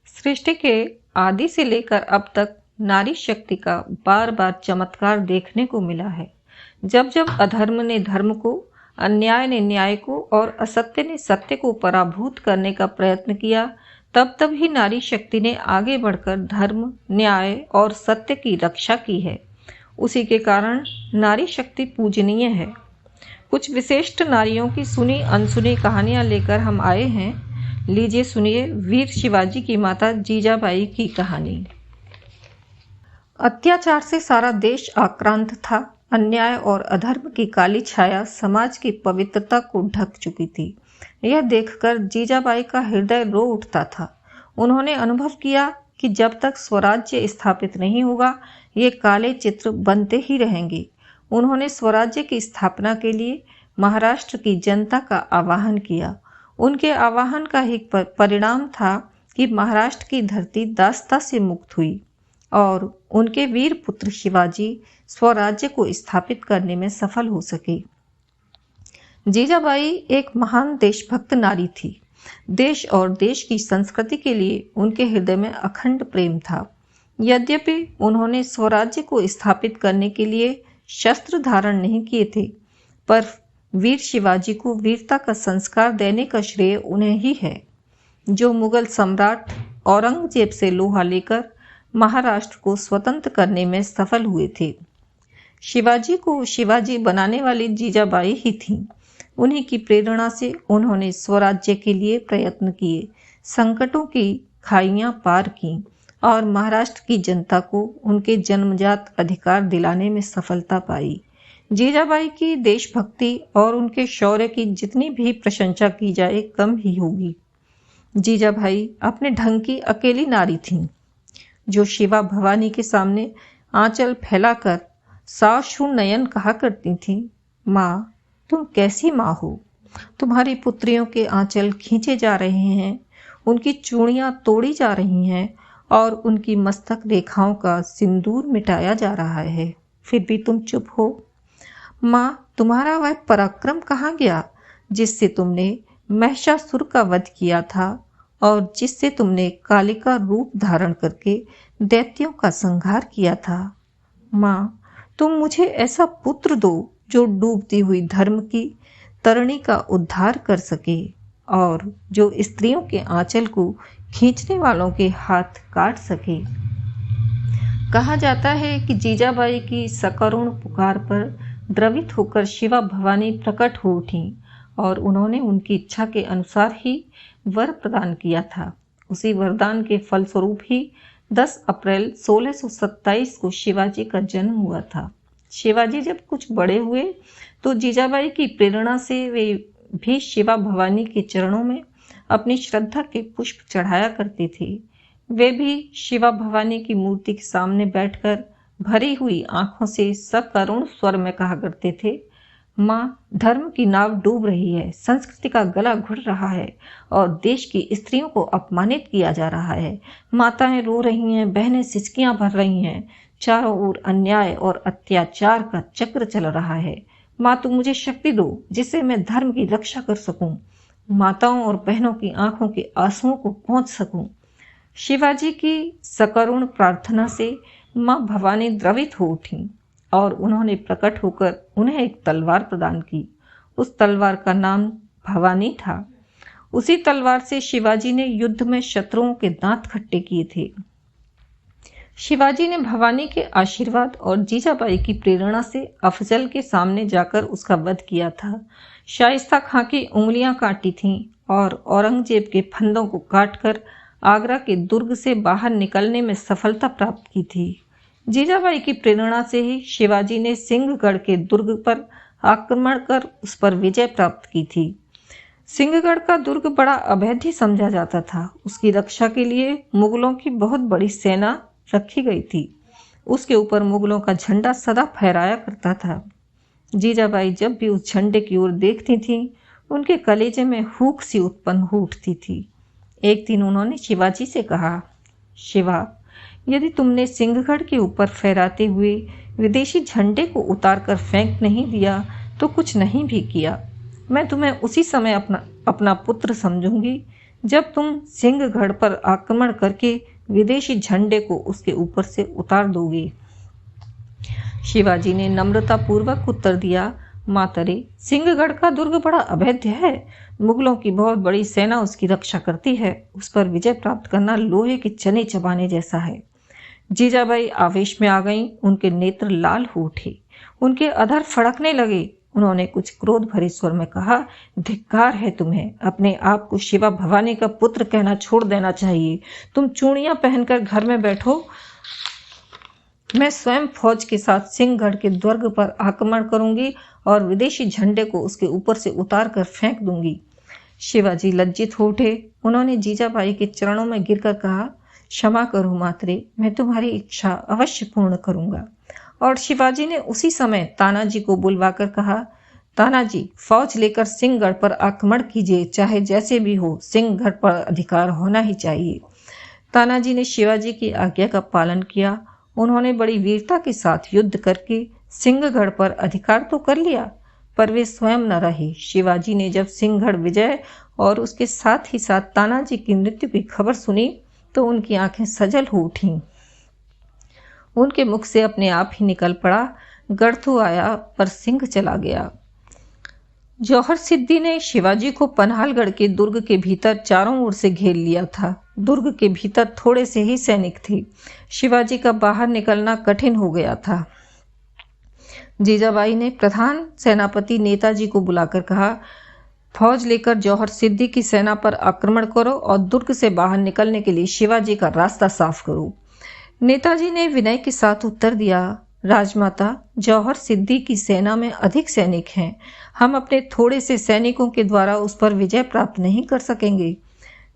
सृष्टि के आदि से लेकर अब तक नारी शक्ति का बार बार चमत्कार देखने को मिला है। जब जब अधर्म ने धर्म को, अन्याय ने न्याय को और असत्य ने सत्य को पराभूत करने का प्रयत्न किया, तब तब ही नारी शक्ति ने आगे बढ़कर धर्म, न्याय और सत्य की रक्षा की है। उसी के कारण नारी शक्ति पूजनीय है। कुछ विशिष्ट नारियों की सुनी अनसुनी कहानियां लेकर हम आए हैं। लीजिए सुनिए वीर शिवाजी की माता जीजाबाई की कहानी। अत्याचार से सारा देश आक्रांत था। अन्याय और अधर्म की काली छाया समाज की पवित्रता को ढक चुकी थी। यह देखकर जीजाबाई का हृदय रो उठता था। उन्होंने अनुभव किया कि जब तक स्वराज्य स्थापित नहीं होगा, ये काले चित्र बनते ही रहेंगे। उन्होंने स्वराज्य की स्थापना के लिए महाराष्ट्र की जनता का आह्वान किया। उनके आह्वान का ही परिणाम था कि महाराष्ट्र की धरती दासता से मुक्त हुई और उनके वीर पुत्र शिवाजी स्वराज्य को स्थापित करने में सफल हो सके। जीजाबाई एक महान देशभक्त नारी थी। देश और देश की संस्कृति के लिए उनके हृदय में अखंड प्रेम था। यद्यपि उन्होंने स्वराज्य को स्थापित करने के लिए शस्त्र धारण नहीं किए थे, पर वीर शिवाजी को वीरता का संस्कार देने का श्रेय उन्हें ही है, जो मुगल सम्राट औरंगजेब से लोहा लेकर महाराष्ट्र को स्वतंत्र करने में सफल हुए थे। शिवाजी को शिवाजी बनाने वाली जीजाबाई ही थीं। उन्हीं की प्रेरणा से उन्होंने स्वराज्य के लिए प्रयत्न किए, संकटों की खाइयां पार की और महाराष्ट्र की जनता को उनके जन्मजात अधिकार दिलाने में सफलता पाई। जीजाबाई की देशभक्ति और उनके शौर्य की जितनी भी प्रशंसा की जाए कम ही होगी। जीजाबाई अपने ढंग की अकेली नारी थीं, जो शिवा भवानी के सामने आंचल फैलाकर साशु नयन कहा करती थीं, माँ तुम कैसी माँ हो? तुम्हारी पुत्रियों के आंचल खींचे जा रहे हैं, उनकी चूड़ियां तोड़ी जा रही हैं और उनकी मस्तक रेखाओं का सिंदूर मिटाया जा रहा है, फिर भी तुम चुप हो। माँ तुम्हारा वह पराक्रम कहाँ गया जिससे तुमने महिषासुर का वध किया था और जिससे तुमने कालिका रूप धारण करके दैत्यों का संहार किया था। माँ तुम मुझे ऐसा पुत्र दो जो डूबती हुई धर्म की तरणी का उद्धार कर सके और जो स्त्रियों के आंचल को खींचने वालों के हाथ काट सके। कहा जाता है कि जीजाबाई की सकरुण पुकार पर द्रवित होकर शिवा भवानी प्रकट हो उठी और उन्होंने उनकी इच्छा के अनुसार ही वर प्रदान किया था। उसी वरदान के फलस्वरूप ही 10 अप्रैल 1627 को शिवाजी का जन्म हुआ था। शिवाजी जब कुछ बड़े हुए तो जीजाबाई की प्रेरणा से वे भी शिवा भवानी के चरणों में अपनी श्रद्धा के पुष्प चढ़ाया करते थे। वे भी शिवा भवानी की मूर्ति के सामने बैठकर भरी हुई आंखों से सकरुण स्वर में कहा करते थे, माँ धर्म की नाव डूब रही है, संस्कृति का गला घुट रहा है और देश की स्त्रियों को अपमानित किया जा रहा है। माताएं रो रही हैं, बहनें सिसकियां भर रही हैं, चारों ओर अन्याय और अत्याचार का चक्र चल रहा है। माँ तुम मुझे शक्ति दो जिससे मैं धर्म की रक्षा कर सकूं, माताओं और बहनों की आंखों के आंसुओं को पहुंच सकूं। शिवाजी की सकरुण प्रार्थना से माँ भवानी द्रवित हो उठी और उन्होंने प्रकट होकर उन्हें एक तलवार प्रदान की। उस तलवार का नाम भवानी था। उसी तलवार से शिवाजी ने युद्ध में शत्रुओं के दांत खट्टे किए थे। शिवाजी ने भवानी के आशीर्वाद और जीजाबाई की प्रेरणा से अफजल के सामने जाकर उसका वध किया था। शाइस्ता खां की उंगलियां काटी थीं और औरंगजेब के फंदों को काटकर आगरा के दुर्ग से बाहर निकलने में सफलता प्राप्त की थी। जीजाबाई की प्रेरणा से ही शिवाजी ने सिंहगढ़ के दुर्ग पर आक्रमण कर उस पर विजय प्राप्त की थी। सिंहगढ़ का दुर्ग बड़ा अभेद्य समझा जाता था। उसकी रक्षा के लिए मुगलों की बहुत बड़ी सेना रखी गई थी। उसके ऊपर मुगलों का झंडा सदा फहराया करता था। जीजाबाई जब भी उस झंडे की ओर देखती थीं, उनके कलेजे में हूक सी उत्पन्न हो उठती थी। एक दिन उन्होंने शिवाजी से कहा, शिवा यदि तुमने सिंहगढ़ के ऊपर फहराते हुए विदेशी झंडे को उतारकर फेंक नहीं दिया तो कुछ नहीं भी किया। मैं तुम्हें उसी समय अपना पुत्र समझूंगी जब तुम सिंहगढ़ पर आक्रमण करके विदेशी झंडे को उसके ऊपर से उतार दोगे। शिवाजी ने नम्रता पूर्वक उत्तर दिया, मातरे, सिंहगढ़ का दुर्ग बड़ा अभेद्य है। मुगलों की बहुत बड़ी सेना उसकी रक्षा करती है। उस पर विजय प्राप्त करना लोहे के चने चबाने जैसा है। जीजाबाई आवेश में आ गईं। उनके नेत्र लाल हो उठे, उनके अधर फड़कने लगे। उन्होंने कुछ क्रोध भरे स्वर में कहा, धिक्कार है तुम्हें। अपने आप को शिवा भवानी का पुत्र कहना छोड़ देना चाहिए। तुम चूड़ियां पहनकर घर में बैठो। मैं स्वयं फौज के साथ सिंहगढ़ के दुर्ग पर आक्रमण करूंगी और विदेशी झंडे को उसके ऊपर से उतार कर फेंक दूंगी। शिवाजी लज्जित हो उठे। उन्होंने जीजाबाई के चरणों में गिरकर कहा, क्षमा करो मातरे, मैं तुम्हारी इच्छा अवश्य पूर्ण करूंगा। और शिवाजी ने उसी समय तानाजी को बुलवाकर कहा, तानाजी, फौज लेकर सिंहगढ़ पर आक्रमण कीजिए, चाहे जैसे भी हो, सिंहगढ़ पर अधिकार होना ही चाहिए। तानाजी ने शिवाजी की आज्ञा का पालन किया। उन्होंने बड़ी वीरता के साथ युद्ध करके सिंहगढ़ पर अधिकार तो कर लिया, पर वे स्वयं न रहे। शिवाजी ने जब सिंहगढ़ विजय और उसके साथ ही साथ तानाजी की मृत्यु की खबर सुनी तो उनकी आंखें सजल हो उठीं। उनके मुख से अपने आप ही निकल पड़ा, गढ़ तो आया पर सिंह चला गया। जौहर सिद्दी ने शिवाजी को पन्हालगढ़ के दुर्ग के भीतर चारों ओर से घेर लिया था। दुर्ग के भीतर थोड़े से ही सैनिक थे। शिवाजी का बाहर निकलना कठिन हो गया था। जीजाबाई ने प्रधान सेनापति नेताजी को बुलाकर कहा, फौज लेकर जौहर सिद्दी की सेना पर आक्रमण करो और दुर्ग से बाहर निकलने के लिए शिवाजी का रास्ता साफ करो। नेताजी ने विनय के साथ उत्तर दिया, राजमाता, जौहर सिद्दी की सेना में अधिक सैनिक हैं। हम अपने थोड़े से सैनिकों के द्वारा उस पर विजय प्राप्त नहीं कर सकेंगे।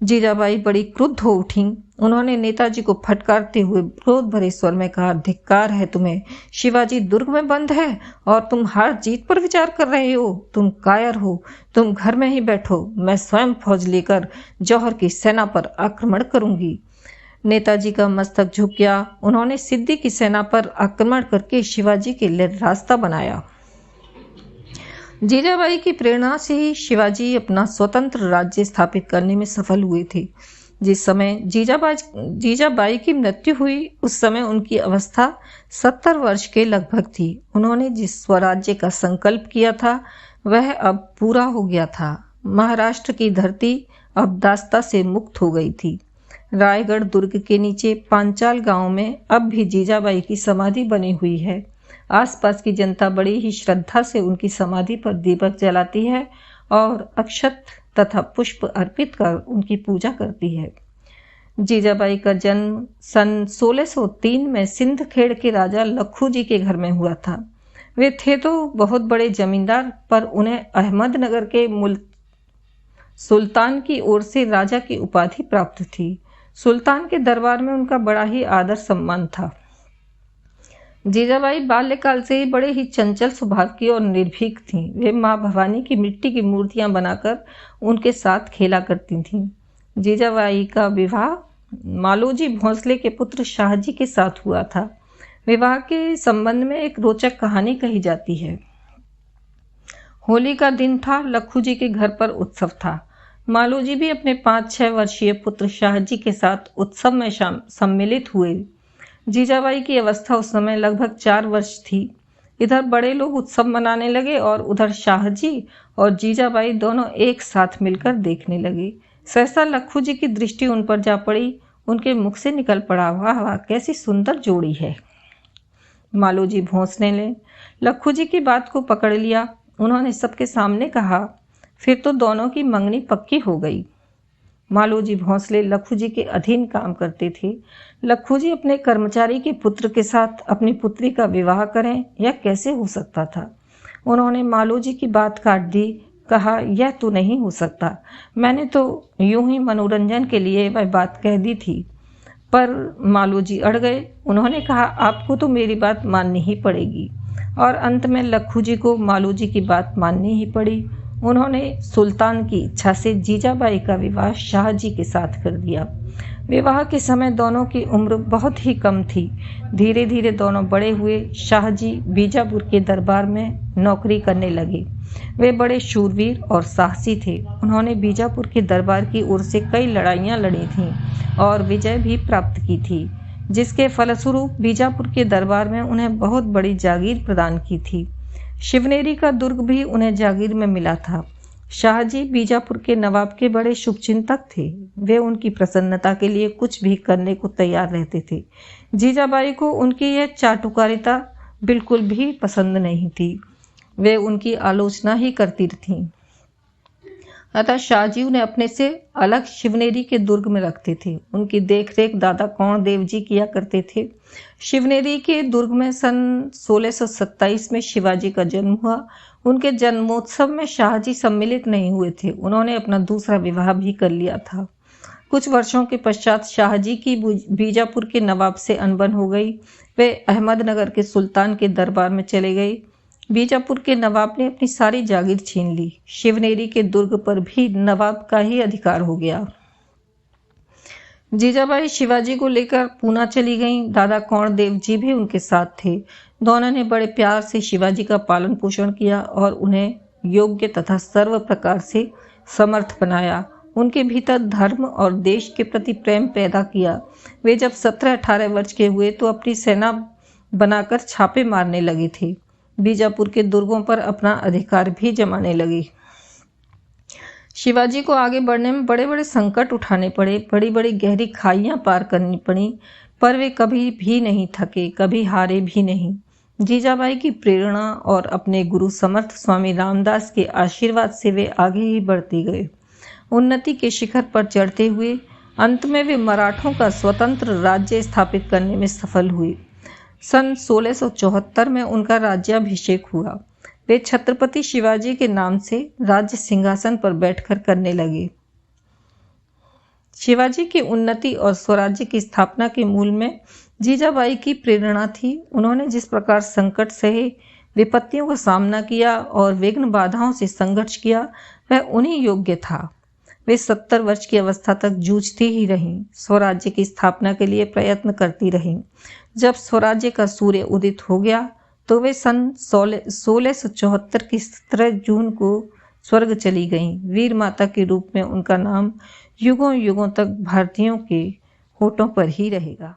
जीजाबाई बड़ी क्रुद्ध हो उठीं। उन्होंने नेताजी को फटकारते हुए क्रोध भरे स्वर में कहा, धिक्कार है तुम्हें। शिवाजी दुर्ग में बंद है और तुम हार जीत पर विचार कर रहे हो। तुम कायर हो। तुम घर में ही बैठो। मैं स्वयं फौज लेकर जौहर की सेना पर आक्रमण करूंगी। नेताजी का मस्तक झुक गया। उन्होंने सिद्दी की सेना पर आक्रमण करके शिवाजी के लिए रास्ता बनाया। जीजाबाई की प्रेरणा से ही शिवाजी अपना स्वतंत्र राज्य स्थापित करने में सफल हुए थे। जिस समय जीजाबाई की मृत्यु हुई उस समय उनकी अवस्था 70 वर्ष के लगभग थी। उन्होंने जिस स्वराज्य का संकल्प किया था वह अब पूरा हो गया था। महाराष्ट्र की धरती अब दास्ता से मुक्त हो गई थी। रायगढ़ दुर्ग के नीचे पांचाल गांव में अब भी जीजाबाई की समाधि बनी हुई है। आसपास की जनता बड़ी ही श्रद्धा से उनकी समाधि पर दीपक जलाती है और अक्षत तथा पुष्प अर्पित कर उनकी पूजा करती है। जीजाबाई का जन्म सन 1603 में सिंधखेड़ के राजा लखू जी के घर में हुआ था। वे थे तो बहुत बड़े जमींदार, पर उन्हें अहमदनगर के सुल्तान की ओर से राजा की उपाधि प्राप्त थी। सुल्तान के दरबार में उनका बड़ा ही आदर सम्मान था। जीजाबाई बाल्यकाल से ही बड़े ही चंचल स्वभाव की और निर्भीक थीं। वे माँ भवानी की मिट्टी की मूर्तियां बनाकर उनके साथ खेला करती थीं। जीजाबाई का विवाह मालोजी भोंसले के पुत्र शाहजी के साथ हुआ था। विवाह के संबंध में एक रोचक कहानी कही जाती है। होली का दिन था। लखू जी के घर पर उत्सव था। मालोजी भी अपने 5-6 वर्षीय पुत्र शाहजी के साथ उत्सव में सम्मिलित हुए। जीजाबाई की अवस्था उस समय लगभग 4 वर्ष थी। इधर बड़े लोग उत्सव मनाने लगे और उधर शाहजी और जीजाबाई दोनों एक साथ मिलकर देखने लगे। सहसा लखू जी की दृष्टि उन पर जा पड़ी। उनके मुख से निकल पड़ा, वाह वाह, कैसी सुंदर जोड़ी है। मालोजी भोंसले ने लखू जी की बात को पकड़ लिया। उन्होंने सबके सामने कहा, फिर तो दोनों की मंगनी पक्की हो गई। मालोजी भोंसले लखू जी के अधीन काम करते थे। लखू जी अपने कर्मचारी के पुत्र के साथ अपनी पुत्री का विवाह करें, यह कैसे हो सकता था। उन्होंने मालोजी की बात काट दी। कहा, यह तो नहीं हो सकता। मैंने तो यूं ही मनोरंजन के लिए वह बात कह दी थी। पर मालोजी अड़ गए। उन्होंने कहा, आपको तो मेरी बात माननी ही पड़ेगी। और अंत में लखू जी को मालोजी की बात माननी ही पड़ी। उन्होंने सुल्तान की इच्छा से जीजाबाई का विवाह शाहजी के साथ कर दिया। विवाह के समय दोनों की उम्र बहुत ही कम थी। धीरे धीरे दोनों बड़े हुए। शाहजी बीजापुर के दरबार में नौकरी करने लगे। वे बड़े शूरवीर और साहसी थे। उन्होंने बीजापुर के दरबार की ओर से कई लड़ाइयाँ लड़ी थीं और विजय भी प्राप्त की थी, जिसके फलस्वरूप बीजापुर के दरबार में उन्हें बहुत बड़ी जागीर प्रदान की थी। शिवनेरी का दुर्ग भी उन्हें जागीर में मिला था। शाहजी बीजापुर के नवाब के बड़े शुभचिंतक थे। वे उनकी प्रसन्नता के लिए कुछ भी करने को तैयार रहते थे। जीजाबाई को उनकी यह चाटुकारिता बिल्कुल भी पसंद नहीं थी। वे उनकी आलोचना ही करती थीं। अतः शाहजी उन्हें अपने से अलग शिवनेरी के दुर्ग में रखते थे। उनकी देखरेख दादा कौण देव जी किया करते थे। शिवनेरी के दुर्ग में सन 1627 में शिवाजी का जन्म हुआ। उनके जन्मोत्सव में शाहजी सम्मिलित नहीं हुए थे। उन्होंने अपना दूसरा विवाह भी कर लिया था। कुछ वर्षों के पश्चात शाहजी की बीजापुर के नवाब से अनबन हो गई। वे अहमदनगर के सुल्तान के दरबार में चले गए। बीजापुर के नवाब ने अपनी सारी जागीर छीन ली। शिवनेरी के दुर्ग पर भी नवाब का ही अधिकार हो गया। जीजाबाई शिवाजी को लेकर पूना चली गईं। दादा कौण देव जी भी उनके साथ थे। दोनों ने बड़े प्यार से शिवाजी का पालन पोषण किया और उन्हें योग्य तथा सर्व प्रकार से समर्थ बनाया। उनके भीतर धर्म और देश के प्रति प्रेम पैदा किया। वे जब 17-18 वर्ष के हुए तो अपनी सेना बनाकर छापे मारने लगे थे। बीजापुर के दुर्गों पर अपना अधिकार भी जमाने लगे। शिवाजी को आगे बढ़ने में बड़े बड़े संकट उठाने पड़े, बड़ी बड़ी गहरी खाइयां पार करनी पड़ी, पर वे कभी भी नहीं थके, कभी हारे भी नहीं। जीजाबाई की प्रेरणा और अपने गुरु समर्थ स्वामी रामदास के आशीर्वाद से वे आगे ही बढ़ते गए। उन्नति के शिखर पर चढ़ते हुए अंत में वे मराठों का स्वतंत्र राज्य स्थापित करने में सफल हुए। सन 1674 में उनका राज्याभिषेक हुआ। वे छत्रपति शिवाजी के नाम से राज्य सिंहासन पर बैठकर करने लगे। शिवाजी की उन्नति और स्वराज्य की स्थापना के मूल में जीजाबाई की प्रेरणा थी। उन्होंने जिस प्रकार संकट सहे, विपत्तियों का सामना किया और विघ्न बाधाओं से संघर्ष किया, वह उन्हीं योग्य था। वे 70 वर्ष की अवस्था तक जूझती ही रहीं, स्वराज्य की स्थापना के लिए प्रयत्न करती रहीं। जब स्वराज्य का सूर्य उदित हो गया तो वे सन 1674 की 17 जून को स्वर्ग चली गईं। वीर माता के रूप में उनका नाम युगों युगों तक भारतीयों के होठों पर ही रहेगा।